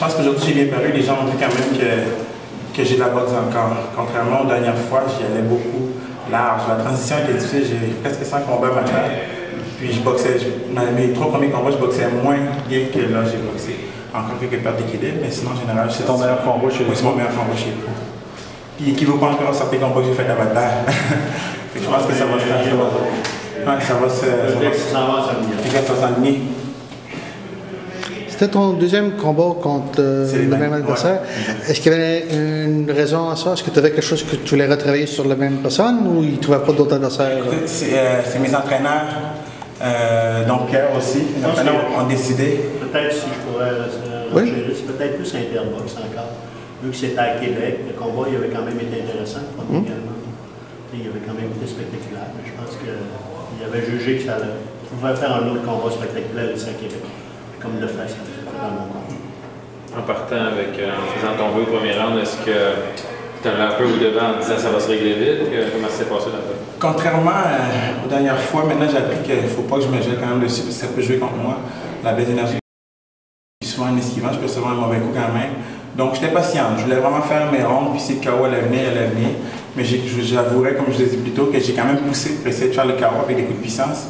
pense qu'aujourd'hui j'ai bien paru. Les gens ont vu quand même que j'ai de la boxe encore. Contrairement aux dernières fois, j'y allais beaucoup large. La transition était difficile. J'ai presque 100 combats à ma tête. Puis je boxais, mes 3 premiers combats, je boxais moins bien que là j'ai boxé. Encore quelques pertes d'équilibre, mais sinon en général, c'est ton meilleur combat chez Oui, c'est mon meilleur combat chez vous. Puis qui ne vaut pas encore certains combats que j'ai fait à ma tête. Je pense que ça va se faire. Ouais, ça va s'enligner. C'était ton deuxième combat contre le même adversaire. Ouais. Est-ce qu'il y avait une raison à ça? Est-ce que tu avais quelque chose que tu voulais retravailler sur la même personne ou il ne trouvait pas d'autres adversaires? C'est mes entraîneurs, donc Pierre aussi. Les entraîneurs ont décidé. Peut-être si je pourrais gérer, c'est peut-être plus Interbox encore. Vu que c'était à Québec, le combat il avait quand même été intéressant, également. Il avait quand même été spectaculaire, mais je pense qu'il avait jugé que ça pouvait faire un autre combat spectaculaire ici à Québec. Comme le fait, ça fait dans mon combat. En partant avec, en faisant tomber au premier round, est-ce que tu allais un peu au-devant en disant ça va se régler vite? Comment ça s'est passé là-bas? Contrairement aux dernières fois, maintenant j'ai appris qu'il ne faut pas que je me jette quand même dessus parce que ça peut jouer contre moi. La baisse d'énergie, souvent en esquivant, je peux recevoir un mauvais coup quand même. Donc j'étais patient, je voulais vraiment faire mes rondes, puis si le KO allait venir, elle allait venir. Mais j'avouerais, comme je l'ai dit plus tôt, que j'ai quand même poussé pour essayer de faire le KO avec des coups de puissance.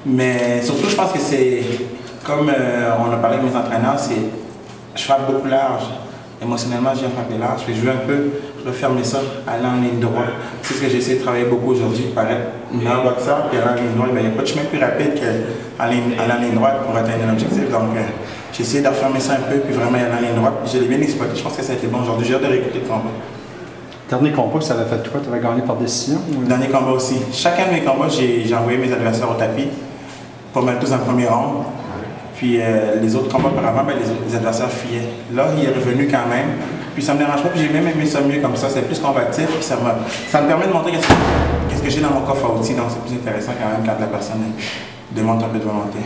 Mais surtout, je pense que c'est, comme on a parlé avec mes entraîneurs, je frappe beaucoup large. Émotionnellement, je viens frapper large. Je vais un peu refermer ça, aller en ligne droite. C'est ce que j'ai essayé de travailler beaucoup aujourd'hui, paraître un boxeur, puis aller en ligne droite. Il n'y a pas de chemin plus rapide qu'aller en ligne droite pour atteindre un objectif. Donc, j'ai essayé de refermer ça un peu, puis vraiment aller en ligne droite. Je l'ai bien exploité. Je pense que ça a été bon aujourd'hui. J'ai hâte de réécouter le combat. Dernier combat, ça avait fait quoi? Tu avais gagné par décision? Ou... Dernier combat aussi. Chacun de mes combats, j'ai envoyé mes adversaires au tapis, pas mal tous en premier round. Puis les autres combats auparavant, les adversaires fuyaient. Là, il est revenu quand même. Puis ça me dérange pas, puis j'ai même aimé ça mieux comme ça. C'est plus combatif, puis ça me permet de montrer qu'est-ce que j'ai dans mon coffre à outils. Donc c'est plus intéressant quand même quand la personne démontre un peu de volonté.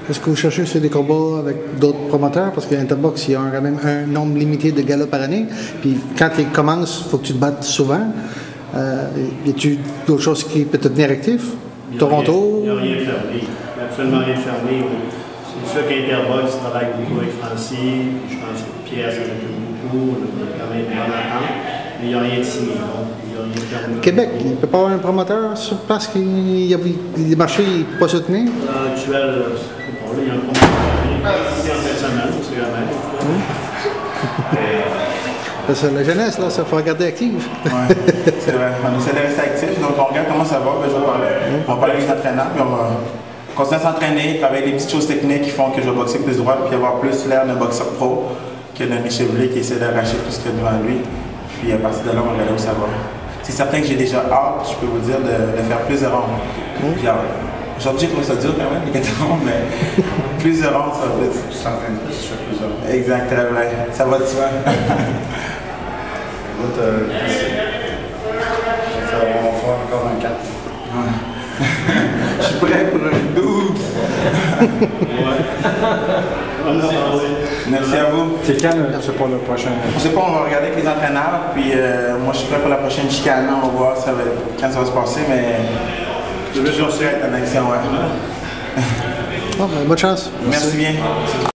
Est-ce que vous cherchez sur des combats avec d'autres promoteurs? Parce qu'à Interbox, il y a quand même un nombre limité de galas par année. Puis quand tu commences, il faut que tu te battes souvent. Y a-tu d'autres choses qui peuvent te tenir actif? Toronto? Il n'y a rien fermé. Absolument rien fermé. C'est sûr qu'Interbox travaille beaucoup avec Francis. Je pense que Pierre s'en occupe beaucoup. On a quand même une bonne attente. Mais il n'y a rien de signé. Québec, il ne peut pas avoir un promoteur sur place qui les marchés ne peuvent pas soutenir? Actuel, il y a un promoteur qui est en fin de semaine, c'est la même. Parce que la jeunesse, là, ça faut regarder active. Oui, c'est vrai. On essaie de rester actif, donc on regarde comment ça va. On va parler avec les entraîneurs, puis on va continuer à s'entraîner, travailler les petites choses techniques qui font que je vais boxer plus droit, puis avoir plus l'air d'un boxeur pro que d'un échevelé qui essaie d'arracher tout ce qu'il y a devant lui. Puis à partir de là, on va regarder où ça va. C'est certain que j'ai déjà hâte, je peux vous dire, de faire plus de rondes. Aujourd'hui, j'ai trouvé ça dur quand même, les 4 rondes, mais plus de rondes, ça va être. Tu t'entraînes plus, tu fais plus de rondes. Exact, très vrai. Ça va de soi. On va faire encore un 4. Ouais. Je suis prêt pour un 12. Merci à vous. C'est quand pour le prochain? On ne sait pas, on va regarder avec les entraîneurs. Puis moi, je suis prêt pour la prochaine chicane. On va voir quand ça va se passer, mais je suis toujours sûr d'être en action. Ouais. Bon, bonne chance. Merci bien.